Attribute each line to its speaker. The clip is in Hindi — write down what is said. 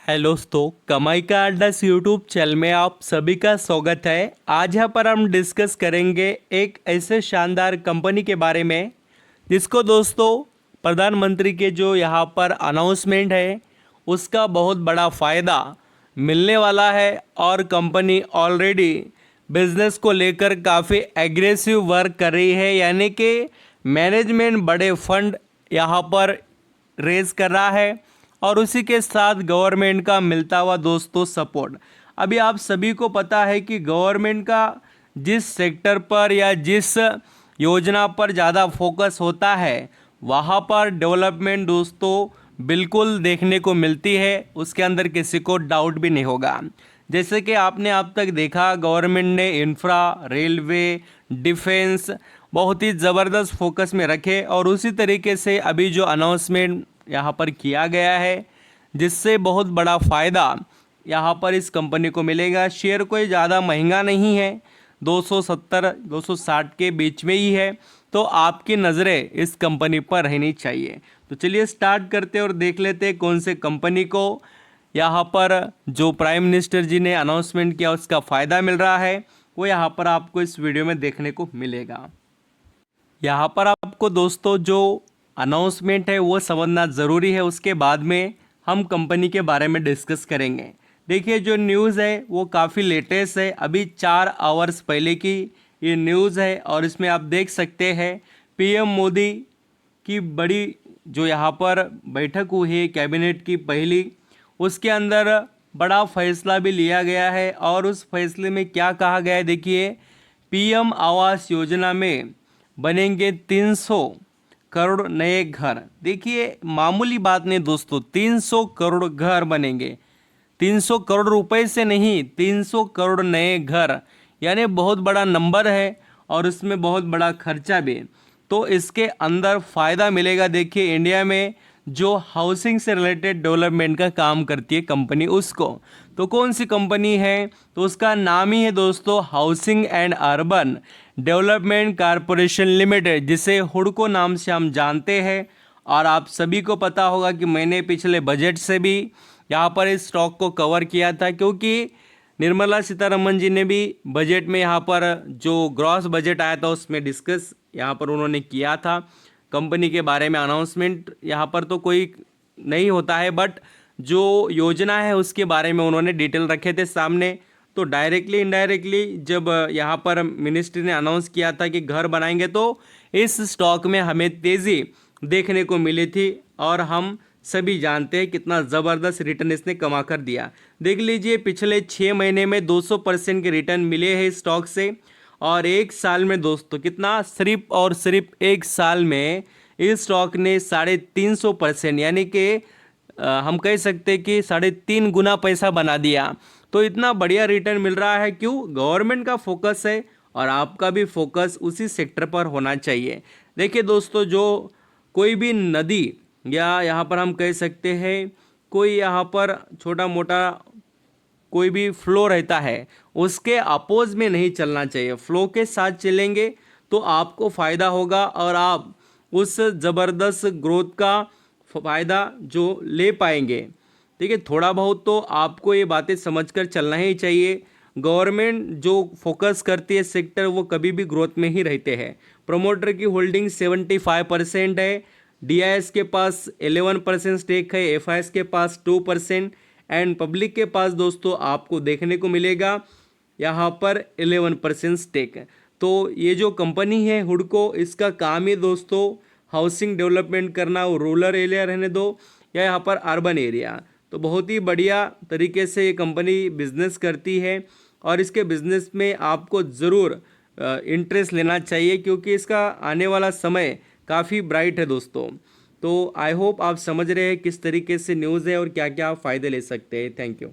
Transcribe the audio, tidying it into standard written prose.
Speaker 1: हेलो दोस्तों, कमाई का अड्डा यूट्यूब चैनल में आप सभी का स्वागत है। आज यहाँ पर हम डिस्कस करेंगे एक ऐसे शानदार कंपनी के बारे में जिसको दोस्तों प्रधानमंत्री के जो यहाँ पर अनाउंसमेंट है उसका बहुत बड़ा फ़ायदा मिलने वाला है और कंपनी ऑलरेडी बिजनेस को लेकर काफ़ी एग्रेसिव वर्क कर रही है, यानी कि मैनेजमेंट बड़े फंड यहाँ पर रेज कर रहा है और उसी के साथ गवर्नमेंट का मिलता हुआ दोस्तों सपोर्ट। अभी आप सभी को पता है कि गवर्नमेंट का जिस सेक्टर पर या जिस योजना पर ज़्यादा फोकस होता है वहाँ पर डेवलपमेंट दोस्तों बिल्कुल देखने को मिलती है, उसके अंदर किसी को डाउट भी नहीं होगा। जैसे कि आपने अब तक देखा गवर्नमेंट ने इंफ्रा, रेलवे, डिफेंस बहुत ही ज़बरदस्त फोकस में रखे और उसी तरीके से अभी जो अनाउंसमेंट यहाँ पर किया गया है जिससे बहुत बड़ा फ़ायदा यहाँ पर इस कंपनी को मिलेगा। शेयर कोई ज़्यादा महंगा नहीं है, 270-260 के बीच में ही है, तो आपकी नज़रें इस कंपनी पर रहनी चाहिए। तो चलिए स्टार्ट करते और देख लेते हैं कौन से कंपनी को यहाँ पर जो प्राइम मिनिस्टर जी ने अनाउंसमेंट किया उसका फ़ायदा मिल रहा है, वो यहाँ पर आपको इस वीडियो में देखने को मिलेगा। यहाँ पर आपको दोस्तों जो अनाउंसमेंट है वो समझना ज़रूरी है, उसके बाद में हम कंपनी के बारे में डिस्कस करेंगे। देखिए जो न्यूज़ है वो काफ़ी लेटेस्ट है, अभी 4 आवर्स पहले की ये न्यूज़ है और इसमें आप देख सकते हैं पीएम मोदी की बड़ी जो यहाँ पर बैठक हुई है कैबिनेट की पहली, उसके अंदर बड़ा फैसला भी लिया गया है और उस फैसले में क्या कहा गया है देखिए, पीएम आवास योजना में बनेंगे 300 करोड़ नए घर। देखिए मामूली बात नहीं दोस्तों, 300 करोड़ घर बनेंगे, 300 करोड़ रुपए से नहीं, 300 करोड़ नए घर, यानी बहुत बड़ा नंबर है और उसमें बहुत बड़ा खर्चा भी। तो इसके अंदर फ़ायदा मिलेगा। देखिए इंडिया में जो हाउसिंग से रिलेटेड डेवलपमेंट का काम करती है कंपनी, उसको तो कौन सी कंपनी है, तो उसका नाम ही है दोस्तों housing and urban development corporation limited, जिसे हुडको नाम से हम जानते हैं। और आप सभी को पता होगा कि मैंने पिछले बजट से भी यहाँ पर इस स्टॉक को कवर किया था, क्योंकि निर्मला सीतारमन जी ने भी बजट में यहाँ पर जो ग्रॉस बजट आया था उसमें डिस्कस यहाँ पर उन्होंने किया था कंपनी के बारे में। अनाउंसमेंट यहाँ पर तो कोई नहीं होता है, बट जो योजना है उसके बारे में उन्होंने डिटेल रखे थे सामने। तो डायरेक्टली इनडायरेक्टली जब यहाँ पर मिनिस्ट्री ने अनाउंस किया था कि घर बनाएंगे तो इस स्टॉक में हमें तेज़ी देखने को मिली थी और हम सभी जानते हैं कितना ज़बरदस्त रिटर्न इसने कमा कर दिया। देख लीजिए पिछले 6 महीने में 200% के रिटर्न मिले हैं स्टॉक से, और एक साल में दोस्तों कितना, सिर्फ और सिर्फ एक साल में इस स्टॉक ने 350%, यानी कि हम कह सकते हैं कि 3.5 गुना पैसा बना दिया। तो इतना बढ़िया रिटर्न मिल रहा है, क्यों? गवर्नमेंट का फोकस है और आपका भी फोकस उसी सेक्टर पर होना चाहिए। देखिए दोस्तों, जो कोई भी नदी या यहाँ पर हम कह सकते हैं कोई यहाँ पर छोटा मोटा कोई भी फ्लो रहता है, उसके अपोज में नहीं चलना चाहिए। फ्लो के साथ चलेंगे तो आपको फ़ायदा होगा और आप उस ज़बरदस्त ग्रोथ का फ़ायदा जो ले पाएंगे। ठीक है, थोड़ा बहुत तो आपको ये बातें समझकर चलना ही चाहिए। गवर्नमेंट जो फोकस करती है सेक्टर, वो कभी भी ग्रोथ में ही रहते हैं। प्रोमोटर की होल्डिंग 75% है, डीआईएस के पास 11% स्टेक है, एफआईएस के पास 2% एंड पब्लिक के पास दोस्तों आपको देखने को मिलेगा यहाँ पर 11% स्टेक है। तो ये जो कंपनी है हुडको, इसका काम ही दोस्तों हाउसिंग डेवलपमेंट करना, वो रूरल एरिया रहने दो या यहाँ पर अर्बन एरिया। तो बहुत ही बढ़िया तरीके से ये कंपनी बिजनेस करती है और इसके बिजनेस में आपको ज़रूर इंटरेस्ट लेना चाहिए, क्योंकि इसका आने वाला समय काफ़ी ब्राइट है दोस्तों। तो आई होप आप समझ रहे हैं किस तरीके से न्यूज़ है और क्या क्या फ़ायदे ले सकते हैं। Thank you.